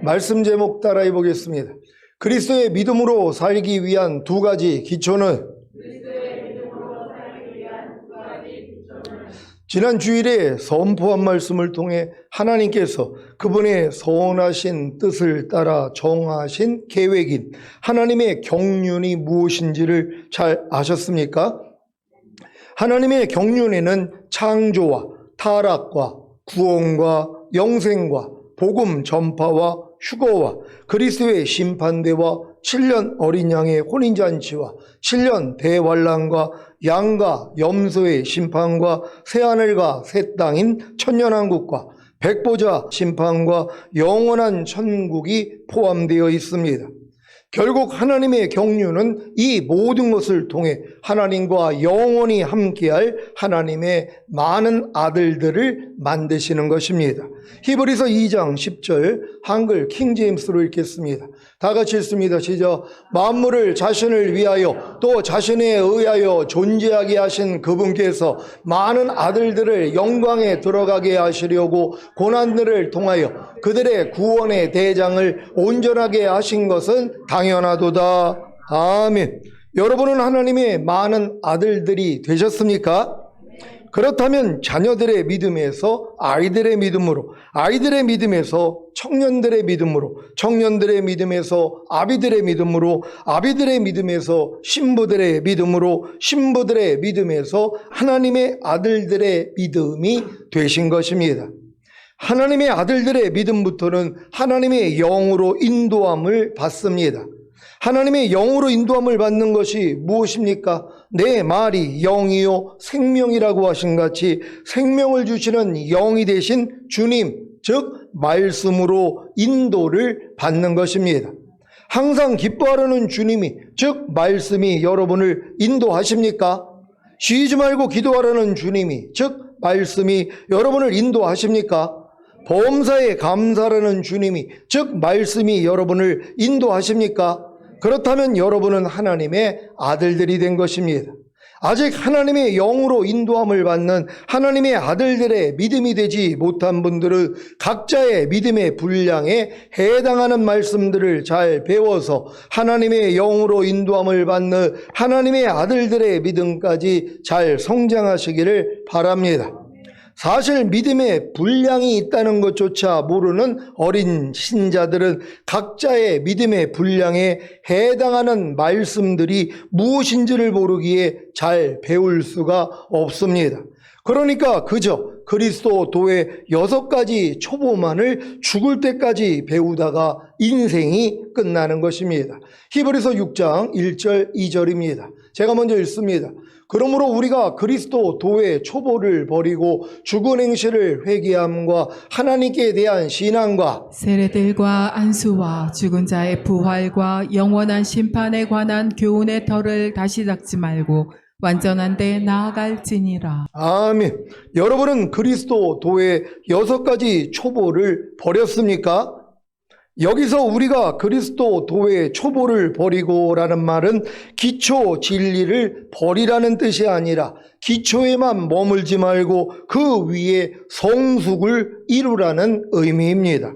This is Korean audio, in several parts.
말씀 제목 따라해 보겠습니다. 그리스도의 믿음으로 살기 위한 두 가지 기초는 지난 주일에 선포한 말씀을 통해 하나님께서 그분의 선하신 뜻을 따라 정하신 계획인 하나님의 경륜이 무엇인지를 잘 아셨습니까? 하나님의 경륜에는 창조와 타락과 구원과 영생과 복음 전파와 휴거와 그리스도의 심판대와 7년 어린 양의 혼인잔치와 7년 대환란과 양과 염소의 심판과 새하늘과 새 땅인 천년왕국과 백보자 심판과 영원한 천국이 포함되어 있습니다. 결국 하나님의 경륜은 이 모든 것을 통해 하나님과 영원히 함께할 하나님의 많은 아들들을 만드시는 것입니다. 히브리서 2장 10절 한글 킹제임스로 읽겠습니다. 다 같이 읽습니다. 시작. 만물을 자신을 위하여 또 자신에 의하여 존재하게 하신 그분께서 많은 아들들을 영광에 들어가게 하시려고 고난들을 통하여 그들의 구원의 대장을 온전하게 하신 것은 당연하도다. 아멘. 여러분은 하나님의 많은 아들들이 되셨습니까? 그렇다면 자녀들의 믿음에서 아이들의 믿음으로, 아이들의 믿음에서 청년들의 믿음으로, 청년들의 믿음에서 아비들의 믿음으로, 아비들의 믿음에서 신부들의 믿음으로, 신부들의 믿음에서 하나님의 아들들의 믿음이 되신 것입니다. 하나님의 아들들의 믿음부터는 하나님의 영으로 인도함을 받습니다. 하나님의 영으로 인도함을 받는 것이 무엇입니까? 내 말이 영이요 생명이라고 하신 같이 생명을 주시는 영이 되신 주님, 즉 말씀으로 인도를 받는 것입니다. 항상 기뻐하려는 주님이, 즉 말씀이 여러분을 인도하십니까? 쉬지 말고 기도하라는 주님이, 즉 말씀이 여러분을 인도하십니까? 범사에 감사라는 주님이, 즉 말씀이 여러분을 인도하십니까? 그렇다면 여러분은 하나님의 아들들이 된 것입니다. 아직 하나님의 영으로 인도함을 받는 하나님의 아들들의 믿음이 되지 못한 분들은 각자의 믿음의 분량에 해당하는 말씀들을 잘 배워서 하나님의 영으로 인도함을 받는 하나님의 아들들의 믿음까지 잘 성장하시기를 바랍니다. 사실 믿음의 분량이 있다는 것조차 모르는 어린 신자들은 각자의 믿음의 분량에 해당하는 말씀들이 무엇인지를 모르기에 잘 배울 수가 없습니다. 그러니까 그저 그리스도도의 6가지 초보만을 죽을 때까지 배우다가 인생이 끝나는 것입니다. 히브리서 6장 1절 2절입니다. 제가 먼저 읽습니다. 그러므로 우리가 그리스도 도의 초보를 버리고 죽은 행실을 회개함과 하나님께 대한 신앙과 세례들과 안수와 죽은 자의 부활과 영원한 심판에 관한 교훈의 털을 다시 닦지 말고 완전한 데 나아갈지니라. 아멘. 여러분은 그리스도 도의 6가지 초보를 버렸습니까? 여기서 우리가 그리스도 도의 초보를 버리고라는 말은 기초 진리를 버리라는 뜻이 아니라 기초에만 머물지 말고 그 위에 성숙을 이루라는 의미입니다.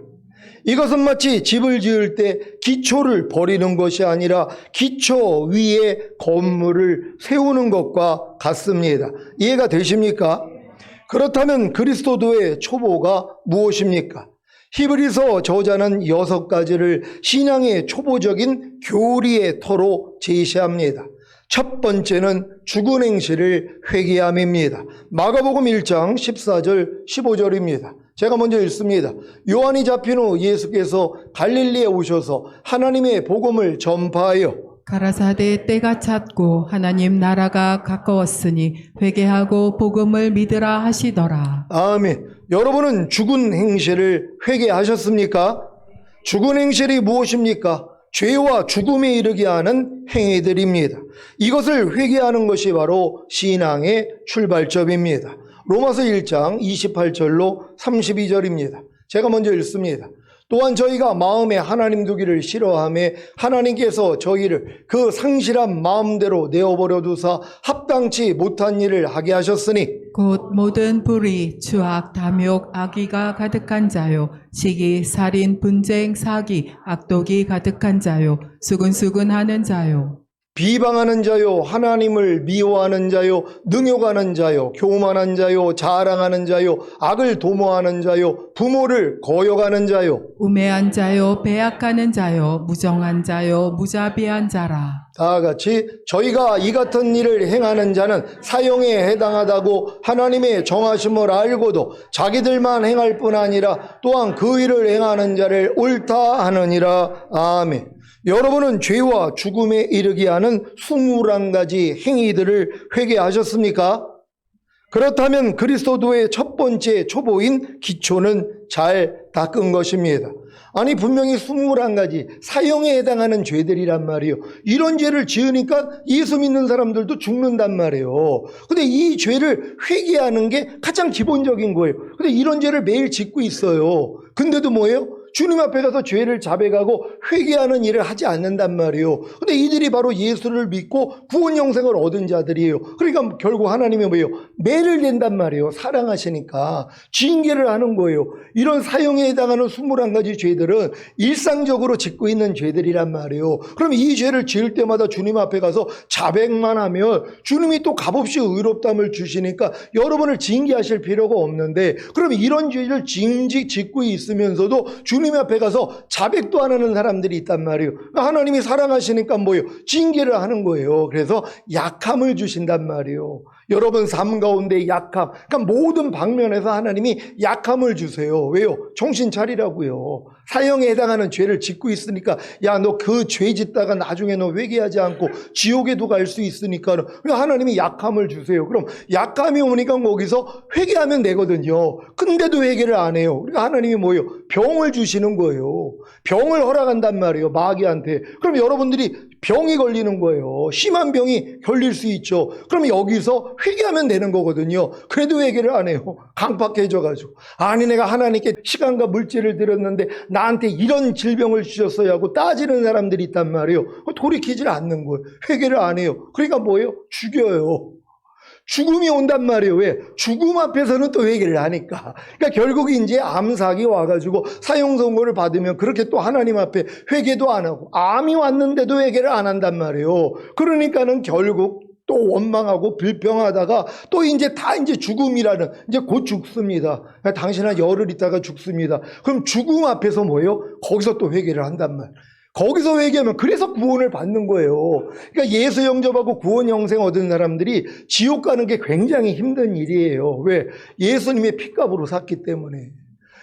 이것은 마치 집을 지을 때 기초를 버리는 것이 아니라 기초 위에 건물을 세우는 것과 같습니다. 이해가 되십니까? 그렇다면 그리스도도의 초보가 무엇입니까? 히브리서 저자는 6가지를 신앙의 초보적인 교리의 터로 제시합니다. 첫 번째는 죽은 행실을 회개함입니다. 마가복음 1장 14절 15절입니다. 제가 먼저 읽습니다. 요한이 잡힌 후 예수께서 갈릴리에 오셔서 하나님의 복음을 전파하여 가라사대 때가 찼고 하나님 나라가 가까웠으니 회개하고 복음을 믿으라 하시더라. 아멘. 여러분은 죽은 행실을 회개하셨습니까? 죽은 행실이 무엇입니까? 죄와 죽음에 이르게 하는 행위들입니다. 이것을 회개하는 것이 바로 신앙의 출발점입니다. 로마서 1장 28절로 32절입니다. 제가 먼저 읽습니다. 또한 저희가 마음에 하나님 두기를 싫어하며 하나님께서 저희를 그 상실한 마음대로 내어버려 두사 합당치 못한 일을 하게 하셨으니 곧 모든 불의, 추악, 탐욕, 악의가 가득한 자요, 시기, 살인, 분쟁, 사기, 악독이 가득한 자요, 수근수근하는 자요, 비방하는 자요, 하나님을 미워하는 자요, 능욕하는 자요, 교만한 자요, 자랑하는 자요, 악을 도모하는 자요, 부모를 거역하는 자요. 우매한 자요, 배약하는 자요, 무정한 자요, 무자비한 자라. 다 같이 저희가 이 같은 일을 행하는 자는 사형에 해당하다고 하나님의 정하심을 알고도 자기들만 행할 뿐 아니라 또한 그 일을 행하는 자를 옳다 하느니라. 아멘. 여러분은 죄와 죽음에 이르게 하는 21가지 행위들을 회개하셨습니까? 그렇다면 그리스도의 첫 번째 초보인 기초는 잘 닦은 것입니다. 아니 분명히 21가지 사형에 해당하는 죄들이란 말이에요. 이런 죄를 지으니까 예수 믿는 사람들도 죽는단 말이에요. 근데 이 죄를 회개하는 게 가장 기본적인 거예요. 근데 이런 죄를 매일 짓고 있어요. 근데도 뭐예요? 주님 앞에 가서 죄를 자백하고 회개하는 일을 하지 않는단 말이에요. 근데 이들이 바로 예수를 믿고 구원 영생을 얻은 자들이에요. 그러니까 결국 하나님이 뭐예요? 매를 댄단 말이에요. 사랑하시니까 징계를 하는 거예요. 이런 사형에 해당하는 21가지 죄들은 일상적으로 짓고 있는 죄들이란 말이에요. 그럼 이 죄를 지을 때마다 주님 앞에 가서 자백만 하면 주님이 또 값없이 의롭담을 주시니까 여러분을 징계하실 필요가 없는데, 그럼 이런 죄를 짓고 있으면서도 주님 앞에 가서 자백도 안 하는 사람들이 있단 말이에요. 하나님이 사랑하시니까 뭐예요? 징계를 하는 거예요. 그래서 약함을 주신단 말이에요. 여러분 삶 가운데 약함, 그러니까 모든 방면에서 하나님이 약함을 주세요. 왜요? 정신 차리라고요. 사형에 해당하는 죄를 짓고 있으니까 야, 너 그 죄 짓다가 나중에 너 회개하지 않고 지옥에도 갈 수 있으니까 하나님이 약함을 주세요. 그럼 약함이 오니까 거기서 회개하면 되거든요. 근데도 회개를 안 해요. 그러니까 하나님이 뭐예요? 병을 주시는 거예요. 병을 허락한단 말이에요. 마귀한테. 그럼 여러분들이 병이 걸리는 거예요. 심한 병이 걸릴 수 있죠. 그럼 여기서 회개하면 되는 거거든요. 그래도 회개를 안 해요. 강팍해져가지고. 아니 내가 하나님께 시간과 물질을 드렸는데 나한테 이런 질병을 주셨어야 하고 따지는 사람들이 있단 말이에요. 돌이키질 않는 거예요. 회개를 안 해요. 그러니까 뭐예요? 죽여요. 죽음이 온단 말이에요. 왜? 죽음 앞에서는 또 회개를 하니까. 그러니까 결국 이제 암삭이 와가지고 사형 선고를 받으면 그렇게 또 하나님 앞에 회개도 안 하고, 암이 왔는데도 회개를 안 한단 말이에요. 그러니까는 결국 또 원망하고 불평하다가 또 이제 다 이제 죽음이라는, 이제 곧 죽습니다. 당신 한 열흘 있다가 죽습니다. 그럼 죽음 앞에서 뭐예요? 거기서 또 회개를 한단 말이에요. 거기서 회개하면 그래서 구원을 받는 거예요. 그러니까 예수 영접하고 구원 영생 얻은 사람들이 지옥 가는 게 굉장히 힘든 일이에요. 왜? 예수님의 핏값으로 샀기 때문에.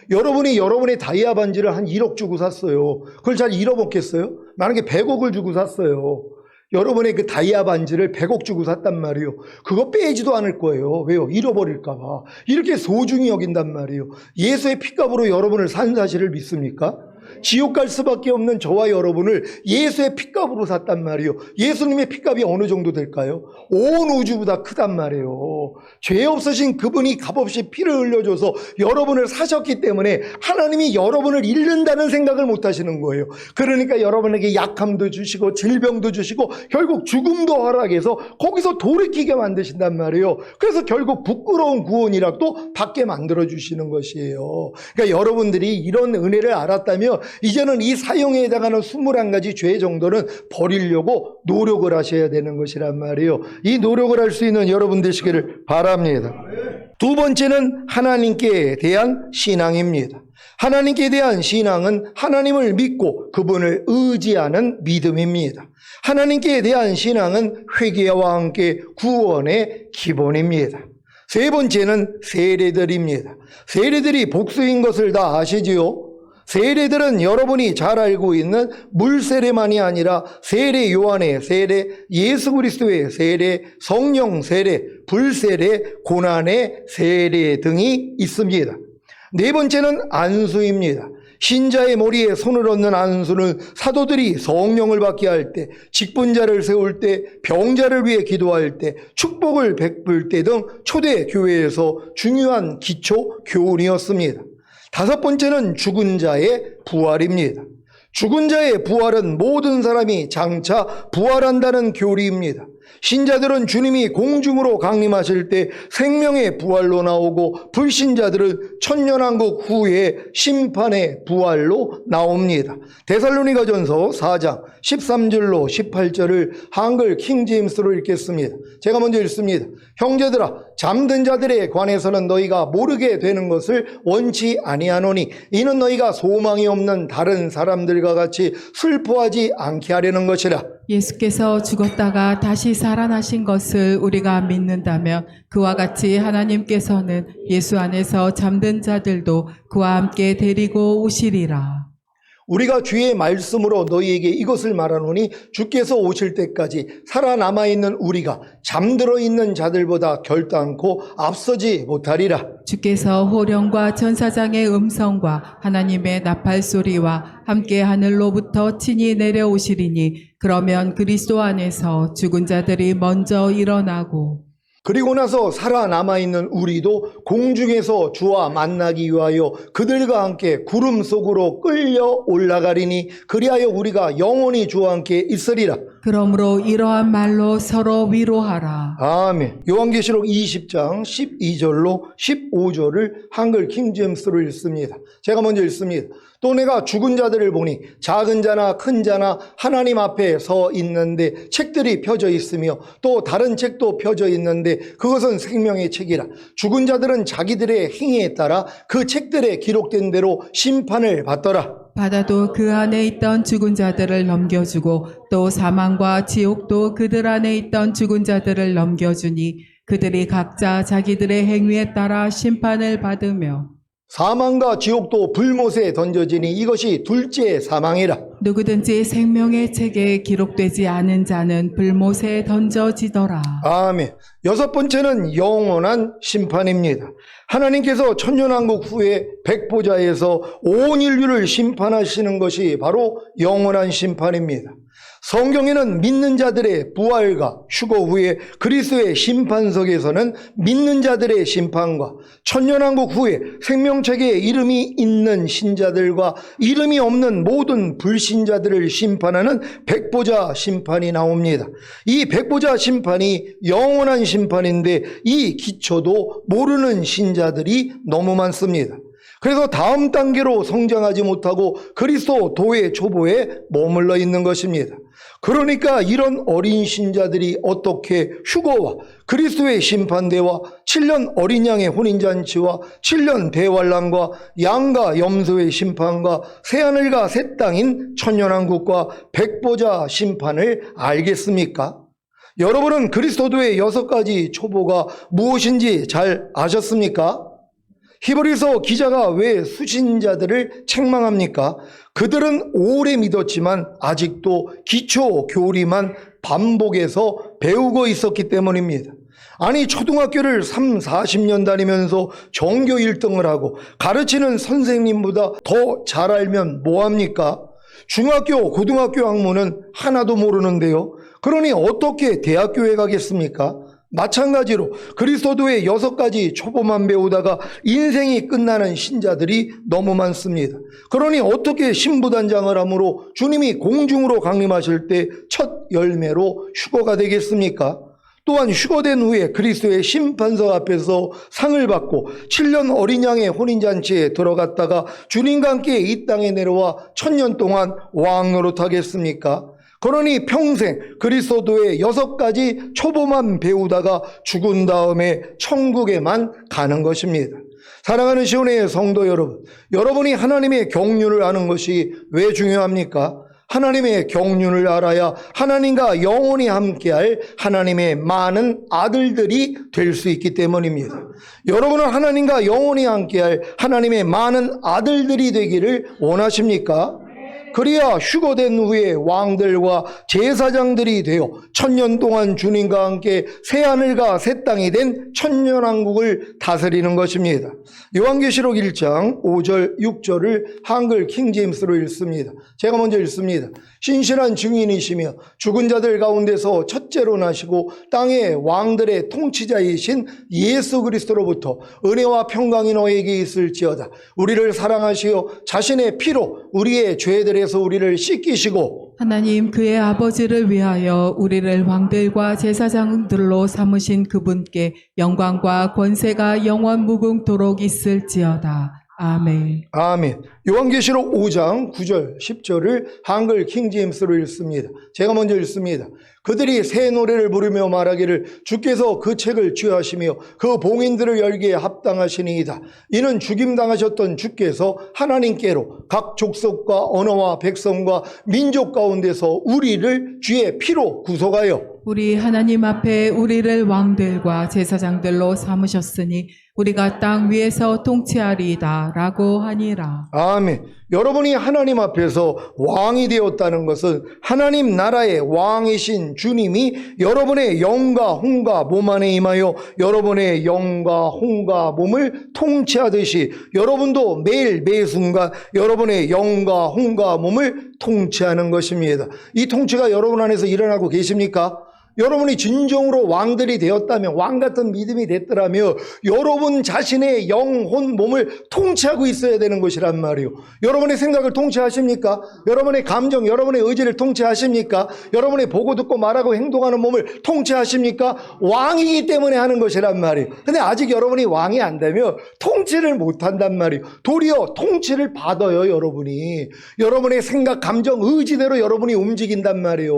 여러분이 여러분의 다이아 반지를 한 1억 주고 샀어요. 그걸 잘 잃어먹겠어요? 만약에 100억을 주고 샀어요. 여러분의 그 다이아 반지를 100억 주고 샀단 말이에요. 그거 빼지도 않을 거예요. 왜요? 잃어버릴까 봐. 이렇게 소중히 여긴단 말이에요. 예수의 핏값으로 여러분을 산 사실을 믿습니까? 지옥 갈 수밖에 없는 저와 여러분을 예수의 핏값으로 샀단 말이에요. 예수님의 핏값이 어느 정도 될까요? 온 우주보다 크단 말이에요. 죄 없으신 그분이 값없이 피를 흘려줘서 여러분을 사셨기 때문에 하나님이 여러분을 잃는다는 생각을 못 하시는 거예요. 그러니까 여러분에게 약함도 주시고 질병도 주시고 결국 죽음도 허락해서 거기서 돌이키게 만드신단 말이에요. 그래서 결국 부끄러운 구원이라도 받게 만들어 주시는 것이에요. 그러니까 여러분들이 이런 은혜를 알았다면 이제는 이 사형에 해당하는 21가지 죄 정도는 버리려고 노력을 하셔야 되는 것이란 말이에요. 이 노력을 할 수 있는 여러분 되시기를 바랍니다. 두 번째는 하나님께 대한 신앙입니다. 하나님께 대한 신앙은 하나님을 믿고 그분을 의지하는 믿음입니다. 하나님께 대한 신앙은 회개와 함께 구원의 기본입니다. 세 번째는 세례들입니다. 세례들이 복수인 것을 다 아시지요? 세례들은 여러분이 잘 알고 있는 물세례만이 아니라 세례 요한의 세례, 예수 그리스도의 세례, 성령 세례, 불세례, 고난의 세례 등이 있습니다. 네 번째는 안수입니다. 신자의 머리에 손을 얹는 안수는 사도들이 성령을 받게 할 때, 직분자를 세울 때, 병자를 위해 기도할 때, 축복을 베풀 때 등 초대 교회에서 중요한 기초 교훈이었습니다. 다섯 번째는 죽은 자의 부활입니다. 죽은 자의 부활은 모든 사람이 장차 부활한다는 교리입니다. 신자들은 주님이 공중으로 강림하실 때 생명의 부활로 나오고, 불신자들은 천년왕국 후에 심판의 부활로 나옵니다. 데살로니가전서 4장 13절로 18절을 한글 킹제임스로 읽겠습니다. 제가 먼저 읽습니다. 형제들아, 잠든 자들에 관해서는 너희가 모르게 되는 것을 원치 아니하노니, 이는 너희가 소망이 없는 다른 사람들과 같이 슬퍼하지 않게 하려는 것이라. 예수께서 죽었다가 다시 살아나신 것을 우리가 믿는다면 그와 같이 하나님께서는 예수 안에서 잠든 자들도 그와 함께 데리고 오시리라. 우리가 주의 말씀으로 너희에게 이것을 말하노니, 주께서 오실 때까지 살아남아있는 우리가 잠들어 있는 자들보다 결단코 앞서지 못하리라. 주께서 호령과 천사장의 음성과 하나님의 나팔 소리와 함께 하늘로부터 친히 내려오시리니, 그러면 그리스도 안에서 죽은 자들이 먼저 일어나고, 그리고 나서 살아남아있는 우리도 공중에서 주와 만나기 위하여 그들과 함께 구름 속으로 끌려 올라가리니, 그리하여 우리가 영원히 주와 함께 있으리라. 그러므로 이러한 말로 서로 위로하라. 아멘. 요한계시록 20장 12절로 15절을 한글 킹제임스로 읽습니다. 제가 먼저 읽습니다. 또 내가 죽은 자들을 보니 작은 자나 큰 자나 하나님 앞에 서 있는데 책들이 펴져 있으며 또 다른 책도 펴져 있는데 그것은 생명의 책이라. 죽은 자들은 자기들의 행위에 따라 그 책들에 기록된 대로 심판을 받더라. 바다도 그 안에 있던 죽은 자들을 넘겨주고 또 사망과 지옥도 그들 안에 있던 죽은 자들을 넘겨주니, 그들이 각자 자기들의 행위에 따라 심판을 받으며, 사망과 지옥도 불못에 던져지니 이것이 둘째 사망이라. 누구든지 생명의 책에 기록되지 않은 자는 불못에 던져지더라. 아멘. 여섯 번째는 영원한 심판입니다. 하나님께서 천년왕국 후에 백보좌에서 온 인류를 심판하시는 것이 바로 영원한 심판입니다. 성경에는 믿는 자들의 부활과 휴거 후에 그리스도의 심판석에서는 믿는 자들의 심판과 천년왕국 후에 생명책에 이름이 있는 신자들과 이름이 없는 모든 불신자들을 심판하는 백보자 심판이 나옵니다. 이 백보자 심판이 영원한 심판인데 이 기초도 모르는 신자들이 너무 많습니다. 그래서 다음 단계로 성장하지 못하고 그리스도 도의 초보에 머물러 있는 것입니다. 그러니까 이런 어린 신자들이 어떻게 휴거와 그리스도의 심판대와 7년 어린 양의 혼인잔치와 7년 대환란과 양과 염소의 심판과 새하늘과 새 땅인 천년왕국과 백보자 심판을 알겠습니까? 여러분은 그리스도도의 6가지 초보가 무엇인지 잘 아셨습니까? 히브리서 기자가 왜 수신자들을 책망합니까? 그들은 오래 믿었지만 아직도 기초 교리만 반복해서 배우고 있었기 때문입니다. 아니, 초등학교를 40년 다니면서 전교 1등을 하고 가르치는 선생님보다 더 잘 알면 뭐합니까? 중학교, 고등학교 학문은 하나도 모르는데요. 그러니 어떻게 대학교에 가겠습니까? 마찬가지로 그리스도도의 6가지 초보만 배우다가 인생이 끝나는 신자들이 너무 많습니다. 그러니 어떻게 신부단장을 함으로 주님이 공중으로 강림하실 때 첫 열매로 휴거가 되겠습니까? 또한 휴거된 후에 그리스도의 심판석 앞에서 상을 받고 7년 어린 양의 혼인잔치에 들어갔다가 주님과 함께 이 땅에 내려와 1000년 동안 왕노릇하겠습니까? 그러니 평생 그리스도도의 6가지 초보만 배우다가 죽은 다음에 천국에만 가는 것입니다. 사랑하는 시온의 성도 여러분, 여러분이 하나님의 경륜을 아는 것이 왜 중요합니까? 하나님의 경륜을 알아야 하나님과 영원히 함께할 하나님의 많은 아들들이 될 수 있기 때문입니다. 여러분은 하나님과 영원히 함께할 하나님의 많은 아들들이 되기를 원하십니까? 그리야 휴거된 후에 왕들과 제사장들이 되어 천년 동안 주님과 함께 새하늘과 새 땅이 된 천년왕국을 다스리는 것입니다. 요한계시록 1장 5절 6절을 한글 킹제임스로 읽습니다. 제가 먼저 읽습니다. 신실한 증인이시며 죽은 자들 가운데서 첫째로 나시고 땅의 왕들의 통치자이신 예수 그리스도로부터 은혜와 평강이 너에게 있을지어다. 우리를 사랑하시어 자신의 피로 우리의 죄들에서 우리를 씻기시고 하나님 그의 아버지를 위하여 우리를 왕들과 제사장들로 삼으신 그분께 영광과 권세가 영원 무궁토록 있을지어다. 아멘. 아멘. 요한계시록 5장 9절 10절을 한글 킹제임스로 읽습니다. 제가 먼저 읽습니다. 그들이 새 노래를 부르며 말하기를 주께서 그 책을 취하시며 그 봉인들을 열기에 합당하시니이다. 이는 죽임당하셨던 주께서 하나님께로 각 족속과 언어와 백성과 민족 가운데서 우리를 주의 피로 구속하여 우리 하나님 앞에 우리를 왕들과 제사장들로 삼으셨으니 우리가 땅 위에서 통치하리이다 라고 하니라. 아멘. 여러분이 하나님 앞에서 왕이 되었다는 것은 하나님 나라의 왕이신 주님이 여러분의 영과 혼과 몸 안에 임하여 여러분의 영과 혼과 몸을 통치하듯이 여러분도 매일 매순간 여러분의 영과 혼과 몸을 통치하는 것입니다. 이 통치가 여러분 안에서 일어나고 계십니까? 여러분이 진정으로 왕들이 되었다면, 왕 같은 믿음이 됐더라면 여러분 자신의 영, 혼, 몸을 통치하고 있어야 되는 것이란 말이에요. 여러분의 생각을 통치하십니까? 여러분의 감정, 여러분의 의지를 통치하십니까? 여러분의 보고 듣고 말하고 행동하는 몸을 통치하십니까? 왕이기 때문에 하는 것이란 말이에요. 근데 아직 여러분이 왕이 안 되면 통치를 못한단 말이에요. 도리어 통치를 받아요, 여러분이. 여러분의 생각, 감정, 의지대로 여러분이 움직인단 말이에요.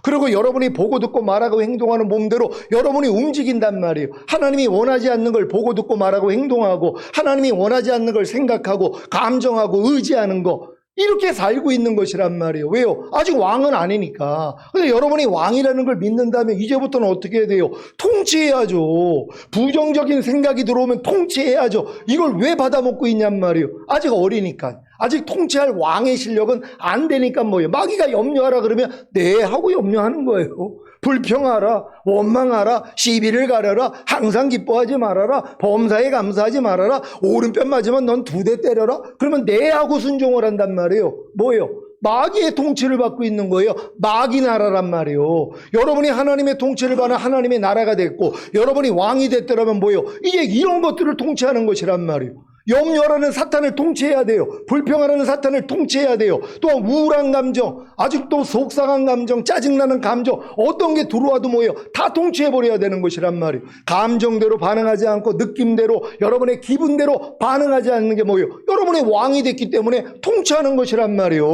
그리고 여러분이 보고 듣고 말하고 행동하는 몸대로 여러분이 움직인단 말이에요. 하나님이 원하지 않는 걸 보고 듣고 말하고 행동하고 하나님이 원하지 않는 걸 생각하고 감정하고 의지하는 거 이렇게 살고 있는 것이란 말이에요. 왜요? 아직 왕은 아니니까. 근데 여러분이 왕이라는 걸 믿는다면 이제부터는 어떻게 해야 돼요? 통치해야죠. 부정적인 생각이 들어오면 통치해야죠. 이걸 왜 받아먹고 있냔 말이에요. 아직 어리니까. 아직 통치할 왕의 실력은 안 되니까 뭐예요? 마귀가 염려하라 그러면 네 하고 염려하는 거예요. 불평하라, 원망하라, 시비를 가려라, 항상 기뻐하지 말아라, 범사에 감사하지 말아라, 오른편 맞으면 넌 2대 때려라. 그러면 네 하고 순종을 한단 말이에요. 뭐예요? 마귀의 통치를 받고 있는 거예요. 마귀 나라란 말이에요. 여러분이 하나님의 통치를 받는 하나님의 나라가 됐고 여러분이 왕이 됐더라면 뭐예요? 이제 이런 것들을 통치하는 것이란 말이에요. 염려라는 사탄을 통치해야 돼요. 불평하라는 사탄을 통치해야 돼요. 또한 우울한 감정, 아직도 속상한 감정, 짜증나는 감정 어떤 게 들어와도 뭐예요? 다 통치해버려야 되는 것이란 말이에요. 감정대로 반응하지 않고 느낌대로 여러분의 기분대로 반응하지 않는 게 뭐예요? 여러분의 왕이 됐기 때문에 통치하는 것이란 말이에요.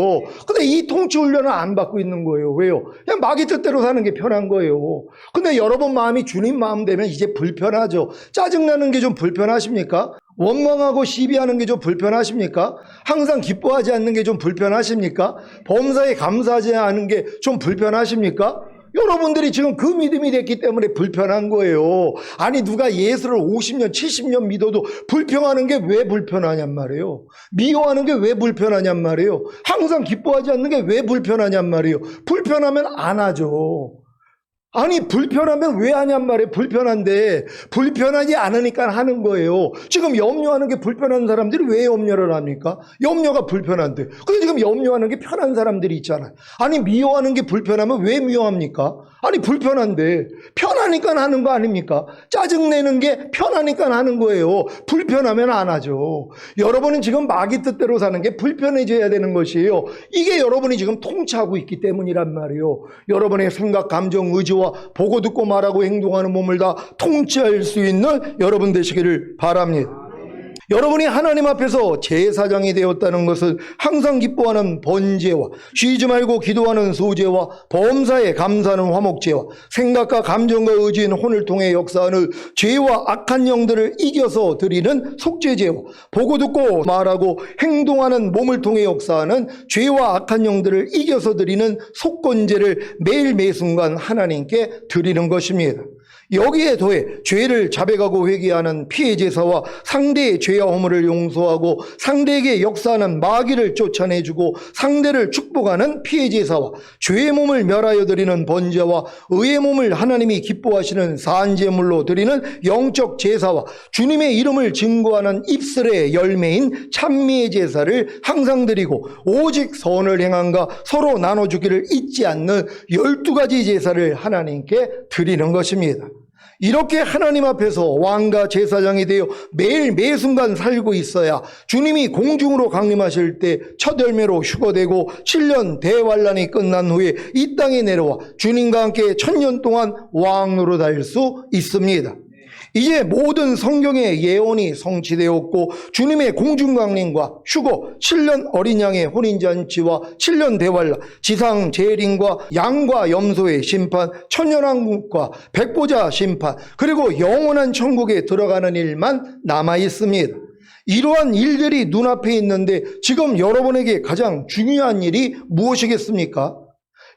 근데 이 통치 훈련을 안 받고 있는 거예요. 왜요? 그냥 마귀 뜻대로 사는 게 편한 거예요. 근데 여러분 마음이 주님 마음 되면 이제 불편하죠. 짜증나는 게 좀 불편하십니까? 원망하고 시비하는 게 좀 불편하십니까? 항상 기뻐하지 않는 게 좀 불편하십니까? 범사에 감사하지 않은 게 좀 불편하십니까? 여러분들이 지금 그 믿음이 됐기 때문에 불편한 거예요. 아니 누가 예수를 50년 70년 믿어도 불평하는 게 왜 불편하냔 말이에요. 미워하는 게 왜 불편하냔 말이에요. 항상 기뻐하지 않는 게 왜 불편하냔 말이에요. 불편하면 안 하죠. 아니 불편하면 왜 하냔 말이에요. 불편한데 불편하지 않으니까 하는 거예요. 지금 염려하는 게 불편한 사람들이 왜 염려를 합니까? 염려가 불편한데. 근데 지금 염려하는 게 편한 사람들이 있잖아요. 아니 미워하는 게 불편하면 왜 미워합니까? 아니 불편한데 편하니까 하는 거 아닙니까? 짜증내는 게 편하니까 하는 거예요. 불편하면 안 하죠. 여러분은 지금 마귀 뜻대로 사는 게 불편해져야 되는 것이에요. 이게 여러분이 지금 통치하고 있기 때문이란 말이에요. 여러분의 생각, 감정, 의지와 보고 듣고 말하고 행동하는 몸을 다 통치할 수 있는 여러분 되시기를 바랍니다. 여러분이 하나님 앞에서 제사장이 되었다는 것은 항상 기뻐하는 번제와 쉬지 말고 기도하는 소제와 범사에 감사하는 화목제와 생각과 감정과 의지인 혼을 통해 역사하는 죄와 악한 영들을 이겨서 드리는 속죄제와 보고 듣고 말하고 행동하는 몸을 통해 역사하는 죄와 악한 영들을 이겨서 드리는 속건제를 매일 매순간 하나님께 드리는 것입니다. 여기에 더해 죄를 자백하고 회개하는 피해 제사와 상대의 죄와 허물을 용서하고 상대에게 역사하는 마귀를 쫓아내주고 상대를 축복하는 피해 제사와 죄의 몸을 멸하여 드리는 번제와 의의 몸을 하나님이 기뻐하시는 산제물로 드리는 영적 제사와 주님의 이름을 증거하는 입술의 열매인 찬미의 제사를 항상 드리고 오직 선을 행함과 서로 나눠주기를 잊지 않는 12가지 제사를 하나님께 드리는 것입니다. 이렇게 하나님 앞에서 왕과 제사장이 되어 매일 매순간 살고 있어야 주님이 공중으로 강림하실 때 첫 열매로 휴거되고 7년 대환란이 끝난 후에 이 땅에 내려와 주님과 함께 1000년 동안 왕으로 달 수 있습니다. 이제 모든 성경의 예언이 성취되었고 주님의 공중강림과 휴거, 7년 어린 양의 혼인잔치와 7년 대환란, 지상 재림과 양과 염소의 심판, 천년왕국과 백보자 심판, 그리고 영원한 천국에 들어가는 일만 남아 있습니다. 이러한 일들이 눈앞에 있는데 지금 여러분에게 가장 중요한 일이 무엇이겠습니까?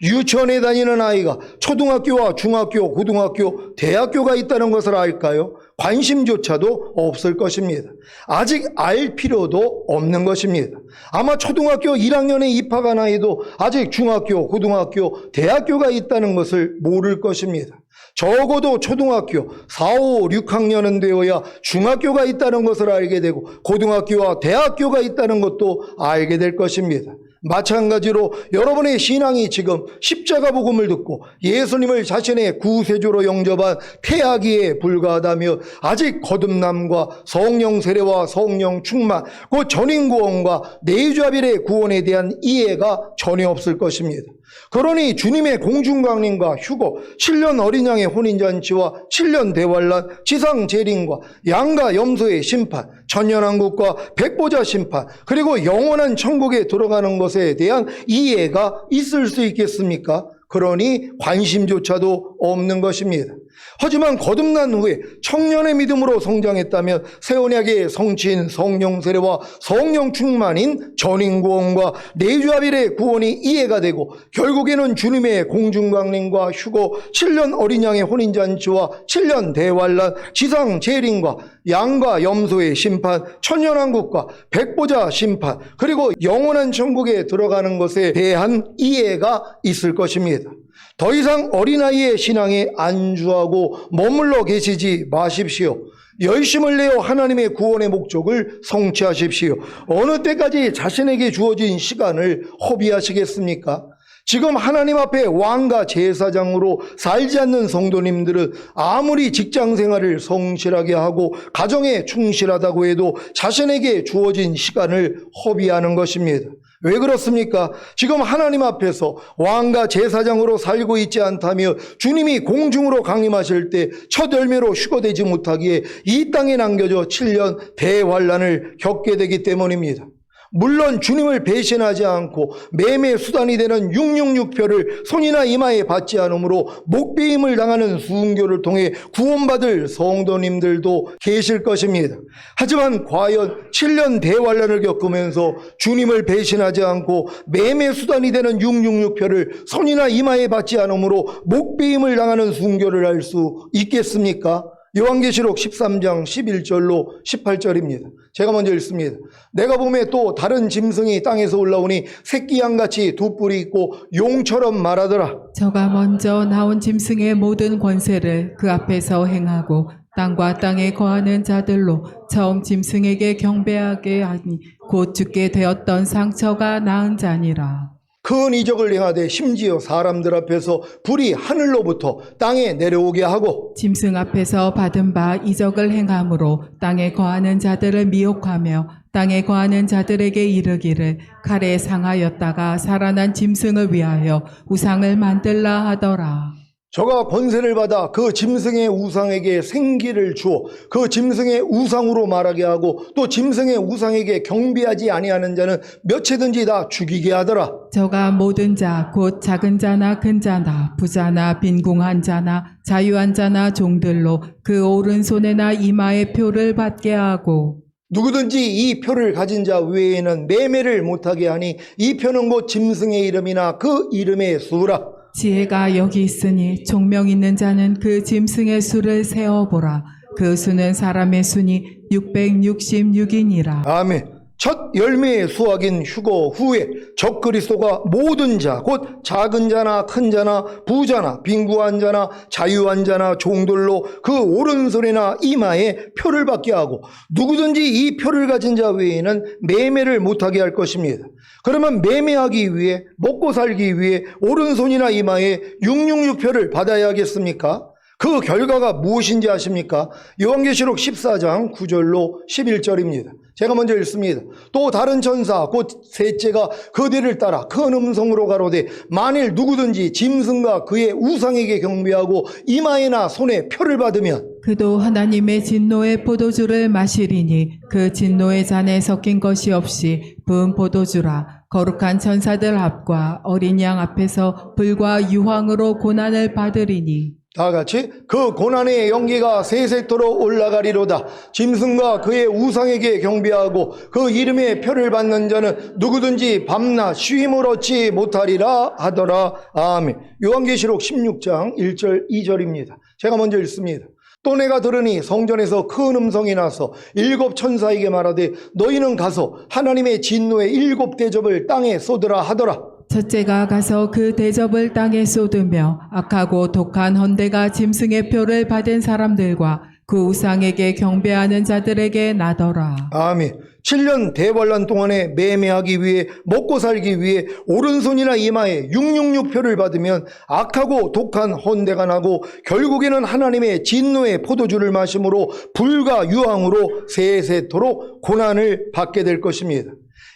유치원에 다니는 아이가 초등학교와 중학교, 고등학교, 대학교가 있다는 것을 알까요? 관심조차도 없을 것입니다. 아직 알 필요도 없는 것입니다. 아마 초등학교 1학년에 입학한 아이도 아직 중학교, 고등학교, 대학교가 있다는 것을 모를 것입니다. 적어도 초등학교 4, 5, 6학년은 되어야 중학교가 있다는 것을 알게 되고 고등학교와 대학교가 있다는 것도 알게 될 것입니다. 마찬가지로 여러분의 신앙이 지금 십자가 복음을 듣고 예수님을 자신의 구세주로 영접한 태아기에 불과하다며 아직 거듭남과 성령 세례와 성령 충만, 곧 전인구원과 내주아빌의 구원에 대한 이해가 전혀 없을 것입니다. 그러니 주님의 공중강림과 휴거, 7년 어린 양의 혼인잔치와 7년 대환란, 지상 재림과 양과 염소의 심판, 천년왕국과 백보자 심판, 그리고 영원한 천국에 들어가는 것에 대한 이해가 있을 수 있겠습니까? 그러니 관심조차도 없는 것입니다. 하지만 거듭난 후에 청년의 믿음으로 성장했다면 새 언약의 성취인 성령 세례와 성령 충만인 전인구원과 내주아빌의 구원이 이해가 되고 결국에는 주님의 공중강림과 휴거, 7년 어린 양의 혼인잔치와 7년 대환란, 지상 재림과 양과 염소의 심판, 천년왕국과 백보자 심판, 그리고 영원한 천국에 들어가는 것에 대한 이해가 있을 것입니다. 더 이상 어린아이의 신앙에 안주하고 머물러 계시지 마십시오. 열심을 내어 하나님의 구원의 목적을 성취하십시오. 어느 때까지 자신에게 주어진 시간을 허비하시겠습니까? 지금 하나님 앞에 왕과 제사장으로 살지 않는 성도님들은 아무리 직장 생활을 성실하게 하고 가정에 충실하다고 해도 자신에게 주어진 시간을 허비하는 것입니다. 왜 그렇습니까? 지금 하나님 앞에서 왕과 제사장으로 살고 있지 않다며 주님이 공중으로 강림하실 때 첫 열매로 휴거되지 못하기에 이 땅에 남겨져 7년 대환란을 겪게 되기 때문입니다. 물론 주님을 배신하지 않고 매매 수단이 되는 666표를 손이나 이마에 받지 않으므로 목배임을 당하는 순교를 통해 구원받을 성도님들도 계실 것입니다. 하지만 과연 7년 대환란을 겪으면서 주님을 배신하지 않고 매매 수단이 되는 666표를 손이나 이마에 받지 않으므로 목배임을 당하는 순교를 할 수 있겠습니까? 요한계시록 13장 11절로 18절입니다. 제가 먼저 읽습니다. 내가 보매 또 다른 짐승이 땅에서 올라오니 새끼 양같이 두 뿔이 있고 용처럼 말하더라. 저가 먼저 나온 짐승의 모든 권세를 그 앞에서 행하고 땅과 땅에 거하는 자들로 처음 짐승에게 경배하게 하니 곧 죽게 되었던 상처가 나은 자니라. 큰 이적을 행하되 심지어 사람들 앞에서 불이 하늘로부터 땅에 내려오게 하고 짐승 앞에서 받은 바 이적을 행함으로 땅에 거하는 자들을 미혹하며 땅에 거하는 자들에게 이르기를 칼에 상하였다가 살아난 짐승을 위하여 우상을 만들라 하더라. 저가 권세를 받아 그 짐승의 우상에게 생기를 주어 그 짐승의 우상으로 말하게 하고 또 짐승의 우상에게 경배하지 아니하는 자는 몇해든지 다 죽이게 하더라. 저가 모든 자 곧 작은 자나 큰 자나 부자나 빈궁한 자나 자유한 자나 종들로 그 오른손에나 이마에 표를 받게 하고 누구든지 이 표를 가진 자 외에는 매매를 못하게 하니 이 표는 곧 짐승의 이름이나 그 이름의 수라. 지혜가 여기 있으니 총명 있는 자는 그 짐승의 수를 세어보라. 그 수는 사람의 수니 666이니라. 아멘. 첫 열매의 수확인 휴거 후에 적그리스도가 모든 자, 곧 작은 자나 큰 자나 부자나 빈구한 자나 자유한 자나 종들로 그 오른손이나 이마에 표를 받게 하고 누구든지 이 표를 가진 자 외에는 매매를 못하게 할 것입니다. 그러면 매매하기 위해 먹고 살기 위해 오른손이나 이마에 666표를 받아야 하겠습니까? 그 결과가 무엇인지 아십니까? 요한계시록 14장 9절로 11절입니다. 제가 먼저 읽습니다. 또 다른 천사 곧 셋째가 그 뒤를 따라 큰 음성으로 가로되 만일 누구든지 짐승과 그의 우상에게 경배하고 이마에나 손에 표를 받으면 그도 하나님의 진노의 포도주를 마시리니 그 진노의 잔에 섞인 것이 없이 부은 포도주라. 거룩한 천사들 앞과 어린 양 앞에서 불과 유황으로 고난을 받으리니. 다 같이 그 고난의 연기가 세세토록 올라가리로다. 짐승과 그의 우상에게 경배하고 그 이름의 표를 받는 자는 누구든지 밤낮 쉼을 얻지 못하리라 하더라. 아멘. 요한계시록 16장 1절 2절입니다. 제가 먼저 읽습니다. 또 내가 들으니 성전에서 큰 음성이 나서 7 천사에게 말하되 너희는 가서 하나님의 진노의 7 대접을 땅에 쏟으라 하더라. 첫째가 가서 그 대접을 땅에 쏟으며 악하고 독한 헌대가 짐승의 표를 받은 사람들과 그 우상에게 경배하는 자들에게 나더라. 아멘. 7년 대환란 동안에 매매하기 위해 먹고 살기 위해 오른손이나 이마에 666표를 받으면 악하고 독한 헌대가 나고 결국에는 하나님의 진노의 포도주를 마심으로 불과 유황으로 세세토록 고난을 받게 될 것입니다.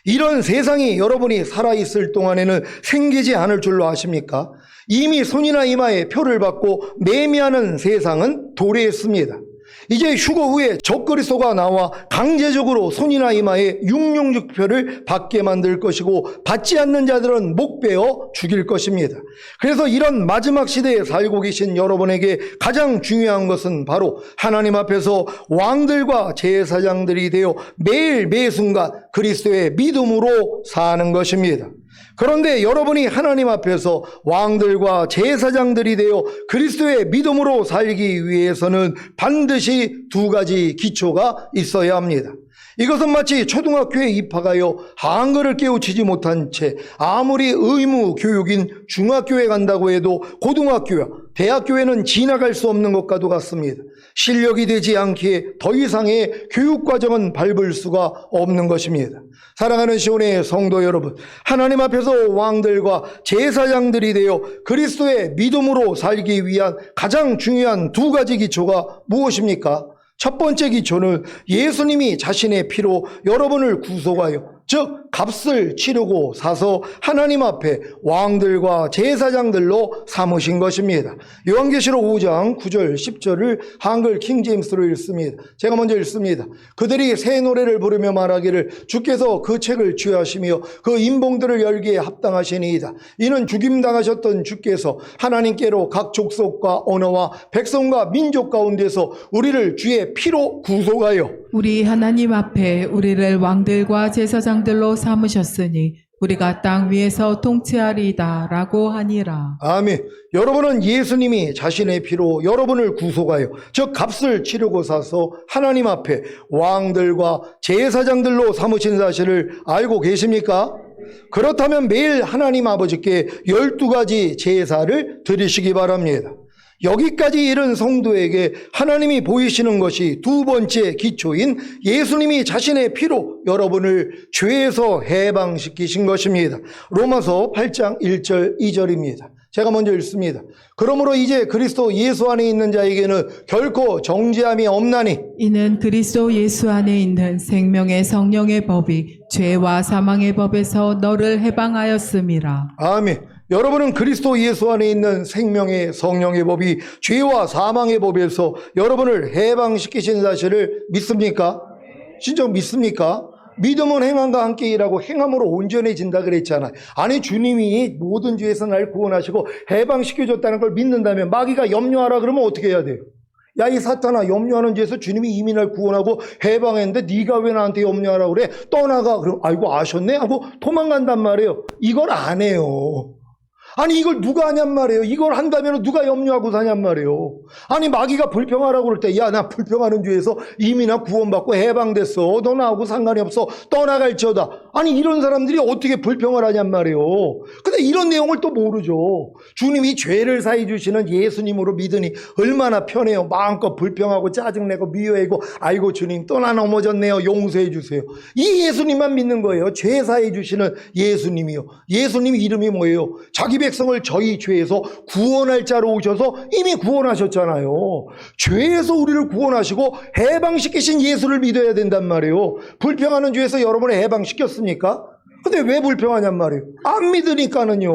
이런 세상이 여러분이 살아있을 동안에는 생기지 않을 줄로 아십니까? 이미 손이나 이마에 표를 받고 매매하는 세상은 도래했습니다. 이제 휴거 후에 적그리스도가 나와 강제적으로 손이나 이마에 666표를 받게 만들 것이고 받지 않는 자들은 목베어 죽일 것입니다. 그래서 이런 마지막 시대에 살고 계신 여러분에게 가장 중요한 것은 바로 하나님 앞에서 왕들과 제사장들이 되어 매일 매순간 그리스도의 믿음으로 사는 것입니다. 그런데 여러분이 하나님 앞에서 왕들과 제사장들이 되어 그리스도의 믿음으로 살기 위해서는 반드시 2가지 기초가 있어야 합니다. 이것은 마치 초등학교에 입학하여 한글을 깨우치지 못한 채 아무리 의무 교육인 중학교에 간다고 해도 고등학교야 대학교에는 지나갈 수 없는 것과도 같습니다. 실력이 되지 않기에 더 이상의 교육과정은 밟을 수가 없는 것입니다. 사랑하는 시온의 성도 여러분, 하나님 앞에서 왕들과 제사장들이 되어 그리스도의 믿음으로 살기 위한 가장 중요한 2가지 기초가 무엇입니까? 첫 번째 기초는 예수님이 자신의 피로 여러분을 구속하여 즉 값을 치르고 사서 하나님 앞에 왕들과 제사장들로 삼으신 것입니다. 요한계시록 5장 9절 10절을 한글 킹제임스로 읽습니다. 제가 먼저 읽습니다. 그들이 새 노래를 부르며 말하기를 주께서 그 책을 취하시며 그 인봉들을 열기에 합당하시니이다. 이는 죽임당하셨던 주께서 하나님께로 각 족속과 언어와 백성과 민족 가운데서 우리를 주의 피로 구속하여 우리 하나님 앞에 우리를 왕들과 제사장들로 삼으셨으니 우리가 땅 위에서 통치하리이다 라고 하니라. 아멘. 여러분은 예수님이 자신의 피로 여러분을 구속하여 즉 값을 치르고 사서 하나님 앞에 왕들과 제사장들로 삼으신 사실을 알고 계십니까? 그렇다면 매일 하나님 아버지께 12가지 제사를 드리시기 바랍니다. 여기까지 이른 성도에게 하나님이 보이시는 것이 2번째 기초인 예수님이 자신의 피로 여러분을 죄에서 해방시키신 것입니다. 로마서 8장 1절 2절입니다. 제가 먼저 읽습니다. 그러므로 이제 그리스도 예수 안에 있는 자에게는 결코 정죄함이 없나니 이는 그리스도 예수 안에 있는 생명의 성령의 법이 죄와 사망의 법에서 너를 해방하였음이라. 아멘. 여러분은 그리스도 예수 안에 있는 생명의 성령의 법이 죄와 사망의 법에서 여러분을 해방시키신 사실을 믿습니까? 진짜 믿습니까? 믿음은 행함과 함께 일하고 행함으로 온전해진다 그랬잖아요. 아니 주님이 모든 죄에서 날 구원하시고 해방시켜줬다는 걸 믿는다면 마귀가 염려하라 그러면 어떻게 해야 돼요? 야 이 사탄아, 염려하는 죄에서 주님이 이미 날 구원하고 해방했는데 네가 왜 나한테 염려하라 그래? 떠나가. 그럼 아이고 아셨네 하고 도망간단 말이에요. 이걸 안 해요. 아니 이걸 누가 하냔 말이에요. 이걸 한다면 누가 염려하고 사냔 말이에요. 아니 마귀가 불평하라고 그럴 때 야 나 불평하는 죄에서 이미 나 구원받고 해방됐어. 너 나하고 상관이 없어. 떠나갈지어다. 아니 이런 사람들이 어떻게 불평을 하냔 말이에요. 근데 이런 내용을 또 모르죠. 주님이 죄를 사해 주시는 예수님으로 믿으니 얼마나 편해요. 마음껏 불평하고 짜증내고 미워하고 아이고 주님 또 나 넘어졌네요. 용서해 주세요. 이 예수님만 믿는 거예요. 죄 사해 주시는 예수님이요. 예수님 이름이 뭐예요? 자기 백성을 저희 죄에서 구원할 자로 오셔서 이미 구원하셨잖아요. 죄에서 우리를 구원하시고 해방시키신 예수를 믿어야 된단 말이에요. 불평하는 죄에서 여러분을 해방시켰습니까? 근데 왜 불평하냔 말이에요. 안 믿으니까는요.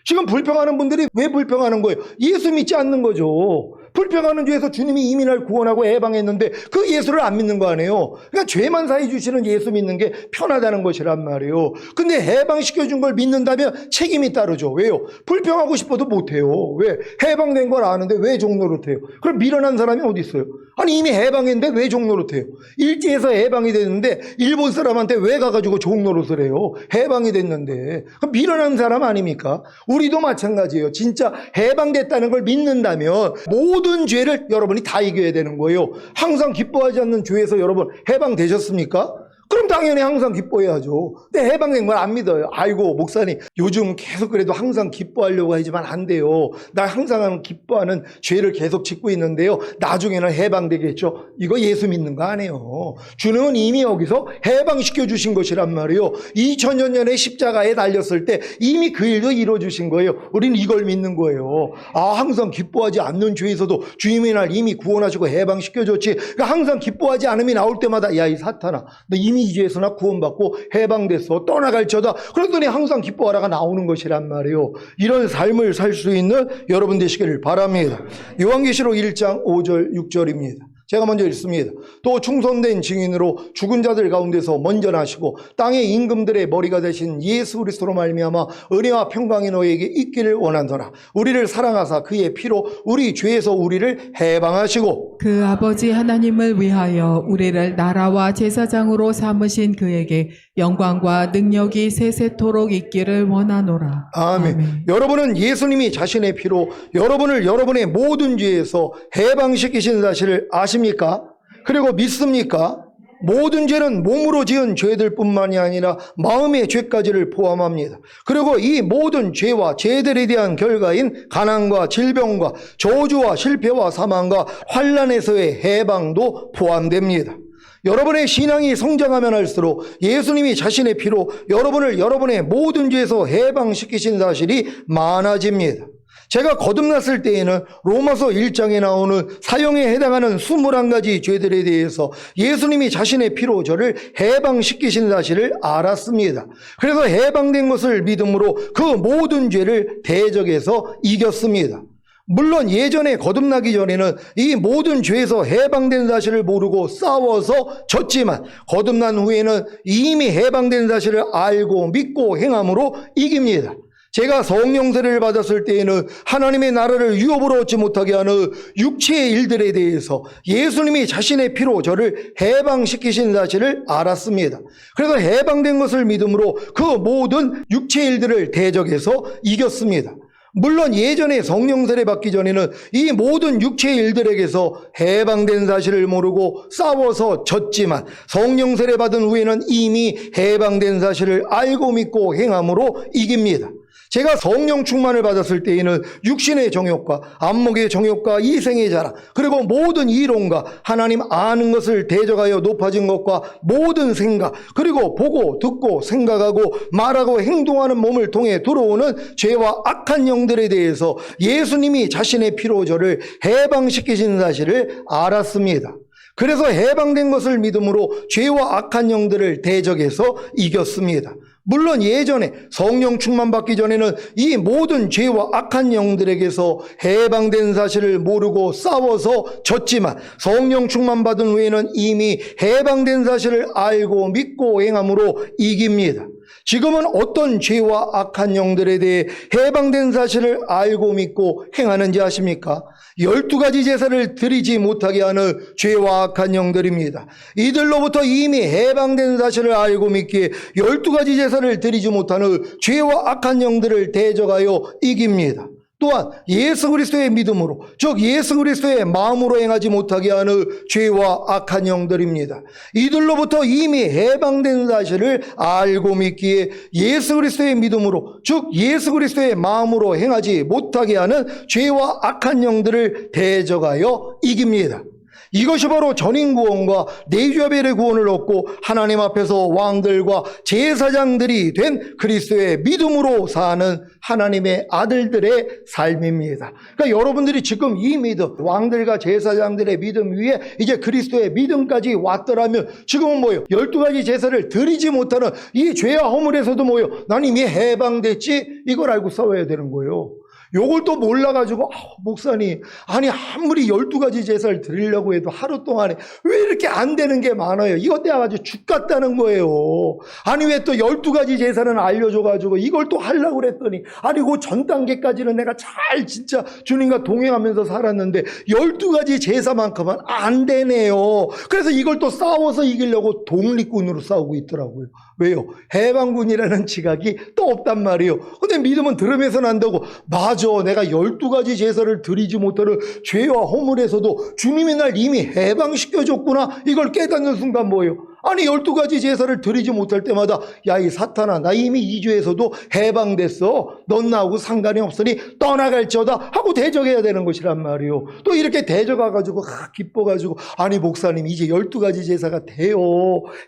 지금 불평하는 분들이 왜 불평하는 거예요? 예수 믿지 않는 거죠. 불평하는 죄에서 주님이 이미 날 구원하고 해방했는데 그 예수를 안 믿는 거 아니에요. 그러니까 죄만 사해 주시는 예수 믿는 게 편하다는 것이란 말이에요. 근데 해방시켜준 걸 믿는다면 책임이 따르죠. 왜요? 불평하고 싶어도 못해요. 왜? 해방된 걸 아는데 왜 종노릇해요? 그럼 미련한 사람이 어디 있어요? 아니 이미 해방했는데 왜 종노릇해요? 일제에서 해방이 됐는데 일본 사람한테 왜 가가지고 종노릇을 해요? 해방이 됐는데. 그럼 미련한 사람 아닙니까? 우리도 마찬가지예요. 진짜 해방됐다는 걸 믿는다면 모든 죄를 여러분이 다 이겨야 되는 거예요. 항상 기뻐하지 않는 죄에서 여러분 해방되셨습니까? 그럼 당연히 항상 기뻐해야죠. 근데 해방된 걸 안 믿어요. 아이고 목사님 요즘 계속 그래도 항상 기뻐하려고 하지만 안 돼요. 나 항상 기뻐하는 죄를 계속 짓고 있는데요. 나중에는 해방되겠죠. 이거 예수 믿는 거 아니에요. 주님은 이미 여기서 해방시켜 주신 것이란 말이에요. 2000년 전에 십자가에 달렸을 때 이미 그 일도 이루어주신 거예요. 우리는 이걸 믿는 거예요. 아 항상 기뻐하지 않는 죄에서도 주님이 날 이미 구원하시고 해방시켜 줬지. 그러니까 항상 기뻐하지 않음이 나올 때마다 야 이 사탄아 너 이미 이 죄에서 나 구원받고 해방됐어. 떠나갈지어다. 그랬더니 항상 기뻐하라가 나오는 것이란 말이에요. 이런 삶을 살 수 있는 여러분 되시기를 바랍니다. 요한계시록 1장 5절 6절입니다. 제가 먼저 읽습니다. 또 충성된 증인으로 죽은 자들 가운데서 먼저 나시고 땅의 임금들의 머리가 되신 예수 그리스도로 말미암아 은혜와 평강이 너에게 있기를 원하노라. 우리를 사랑하사 그의 피로 우리 죄에서 우리를 해방하시고 그 아버지 하나님을 위하여 우리를 나라와 제사장으로 삼으신 그에게 영광과 능력이 세세토록 있기를 원하노라. 아멘. 여러분은 예수님이 자신의 피로 여러분을 여러분의 모든 죄에서 해방시키신 사실을 아십니까? 그리고 믿습니까? 모든 죄는 몸으로 지은 죄들뿐만이 아니라 마음의 죄까지를 포함합니다. 그리고 이 모든 죄와 죄들에 대한 결과인 가난과 질병과 저주와 실패와 사망과 환난에서의 해방도 포함됩니다. 여러분의 신앙이 성장하면 할수록 예수님이 자신의 피로 여러분을 여러분의 모든 죄에서 해방시키신 사실이 많아집니다. 제가 거듭났을 때에는 로마서 1장에 나오는 사형에 해당하는 21가지 죄들에 대해서 예수님이 자신의 피로 저를 해방시키신 사실을 알았습니다. 그래서 해방된 것을 믿음으로 그 모든 죄를 대적해서 이겼습니다. 물론 예전에 거듭나기 전에는 이 모든 죄에서 해방된 사실을 모르고 싸워서 졌지만 거듭난 후에는 이미 해방된 사실을 알고 믿고 행함으로 이깁니다. 제가 성령 세례를 받았을 때에는 하나님의 나라를 유업으로 얻지 못하게 하는 육체의 일들에 대해서 예수님이 자신의 피로 저를 해방시키신 사실을 알았습니다. 그래서 해방된 것을 믿음으로 그 모든 육체의 일들을 대적해서 이겼습니다. 물론 예전에 성령 세례 받기 전에는 이 모든 육체의 일들에게서 해방된 사실을 모르고 싸워서 졌지만 성령 세례 받은 후에는 이미 해방된 사실을 알고 믿고 행함으로 이깁니다. 제가 성령 충만을 받았을 때에는 육신의 정욕과 안목의 정욕과 이생의 자랑 그리고 모든 이론과 하나님 아는 것을 대적하여 높아진 것과 모든 생각 그리고 보고 듣고 생각하고 말하고 행동하는 몸을 통해 들어오는 죄와 악한 영들에 대해서 예수님이 자신의 피로 저를 해방시키신 사실을 알았습니다. 그래서 해방된 것을 믿음으로 죄와 악한 영들을 대적해서 이겼습니다. 물론 예전에 성령 충만 받기 전에는 이 모든 죄와 악한 영들에게서 해방된 사실을 모르고 싸워서 졌지만 성령 충만 받은 후에는 이미 해방된 사실을 알고 믿고 행함으로 이깁니다. 지금은 어떤 죄와 악한 영들에 대해 해방된 사실을 알고 믿고 행하는지 아십니까? 12가지 제사를 드리지 못하게 하는 죄와 악한 영들입니다. 이들로부터 이미 해방된 사실을 알고 믿기에 12가지 제사를 드리지 못하는 죄와 악한 영들을 대적하여 이깁니다. 또한 예수 그리스도의 믿음으로, 즉 예수 그리스도의 마음으로 행하지 못하게 하는 죄와 악한 영들입니다. 이들로부터 이미 해방된 사실을 알고 믿기에 예수 그리스도의 믿음으로, 즉 예수 그리스도의 마음으로 행하지 못하게 하는 죄와 악한 영들을 대적하여 이깁니다. 이것이 바로 전인구원과 내주아벨의 구원을 얻고 하나님 앞에서 왕들과 제사장들이 된 그리스도의 믿음으로 사는 하나님의 아들들의 삶입니다. 그러니까 여러분들이 지금 이 믿음, 왕들과 제사장들의 믿음 위에 이제 그리스도의 믿음까지 왔더라면 지금은 뭐예요? 12가지 제사를 드리지 못하는 이 죄와 허물에서도 뭐예요? 난 이미 해방됐지? 이걸 알고 싸워야 되는 거예요. 요걸 또 몰라가지고 목사님, 아니 아무리 12가지 제사를 드리려고 해도 하루 동안에 왜 이렇게 안 되는 게 많아요? 이것 때문에 아주 죽겠다는 거예요. 아니 왜 또 12가지 제사는 알려줘가지고 이걸 또 하려고 그랬더니, 아니 그 전 단계까지는 내가 잘 진짜 주님과 동행하면서 살았는데 12가지 제사만큼은 안 되네요. 그래서 이걸 또 싸워서 이기려고 독립군으로 싸우고 있더라고요. 왜요? 해방군이라는 지각이 또 없단 말이에요. 근데 믿음은 들으면서 난다고. 맞아, 내가 12가지 제사를 드리지 못하는 죄와 허물에서도 주님이 날 이미 해방시켜줬구나. 이걸 깨닫는 순간 뭐예요? 아니 12가지 제사를 드리지 못할 때마다 야 이 사탄아, 나 이미 이 죄에서도 해방됐어. 넌 나하고 상관이 없으니 떠나갈지어다 하고 대적해야 되는 것이란 말이에요. 또 이렇게 대적해가지고 기뻐가지고, 아니 목사님 이제 12가지 제사가 돼요.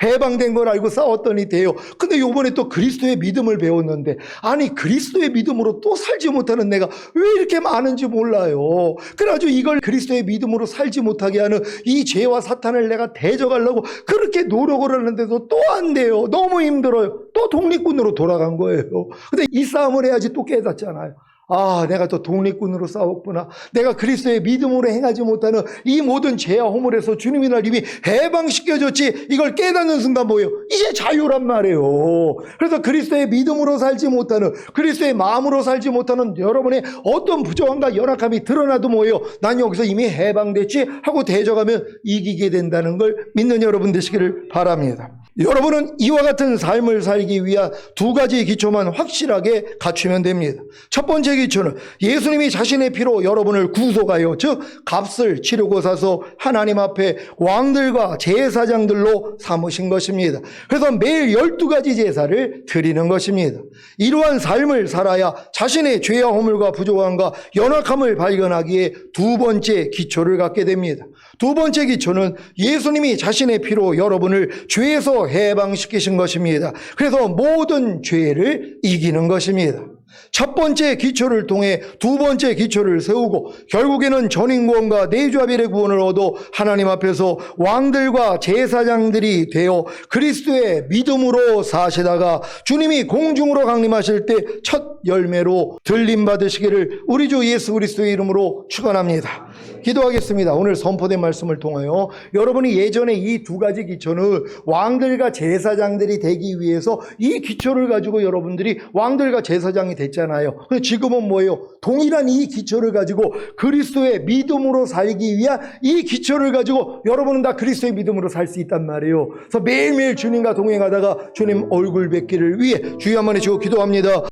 해방된 걸 알고 싸웠더니 돼요. 근데 요번에 또 그리스도의 믿음을 배웠는데, 아니 그리스도의 믿음으로 또 살지 못하는 내가 왜 이렇게 많은지 몰라요. 그래가지고 이걸 그리스도의 믿음으로 살지 못하게 하는 이 죄와 사탄을 내가 대적하려고 그렇게 노력을 하는데도 또 안 돼요. 너무 힘들어요. 또 독립군으로 돌아간 거예요. 근데 이 싸움을 해야지 또 깨닫잖아요. 아, 내가 또 독립군으로 싸웠구나. 내가 그리스도의 믿음으로 행하지 못하는 이 모든 죄와 허물에서 주님이 날 이미 해방시켜줬지. 이걸 깨닫는 순간 뭐예요? 이제 자유란 말이에요. 그래서 그리스도의 믿음으로 살지 못하는, 그리스도의 마음으로 살지 못하는 여러분의 어떤 부정함과 연약함이 드러나도 뭐예요? 난 여기서 이미 해방됐지 하고 대적하면 이기게 된다는 걸 믿는 여러분 되시기를 바랍니다. 여러분은 이와 같은 삶을 살기 위한 2가지 기초만 확실하게 갖추면 됩니다. 첫 번째 기초는 예수님이 자신의 피로 여러분을 구속하여, 즉 값을 치르고 사서 하나님 앞에 왕들과 제사장들로 삼으신 것입니다. 그래서 매일 12가지 제사를 드리는 것입니다. 이러한 삶을 살아야 자신의 죄와 허물과 부족함과 연약함을 발견하기에 2번째 기초를 갖게 됩니다. 2번째 기초는 예수님이 자신의 피로 여러분을 죄에서 해방시키신 것입니다. 그래서 모든 죄를 이기는 것입니다. 첫 번째 기초를 통해 2번째 기초를 세우고 결국에는 전인구원과 내주아벨의 구원을 얻어 하나님 앞에서 왕들과 제사장들이 되어 그리스도의 믿음으로 사시다가 주님이 공중으로 강림하실 때 첫 열매로 들림 받으시기를 우리 주 예수 그리스도의 이름으로 축원합니다. 기도하겠습니다. 오늘 선포된 말씀을 통하여 여러분이 예전에 이 2가지 기초는 왕들과 제사장들이 되기 위해서 이 기초를 가지고 여러분들이 왕들과 제사장이 됐잖아요. 근데 지금은 뭐예요? 동일한 이 기초를 가지고 그리스도의 믿음으로 살기 위한 이 기초를 가지고 여러분은 다 그리스도의 믿음으로 살 수 있단 말이에요. 그래서 매일매일 주님과 동행하다가 주님 얼굴 뵙기를 위해 주여 한번 해주고 기도합니다.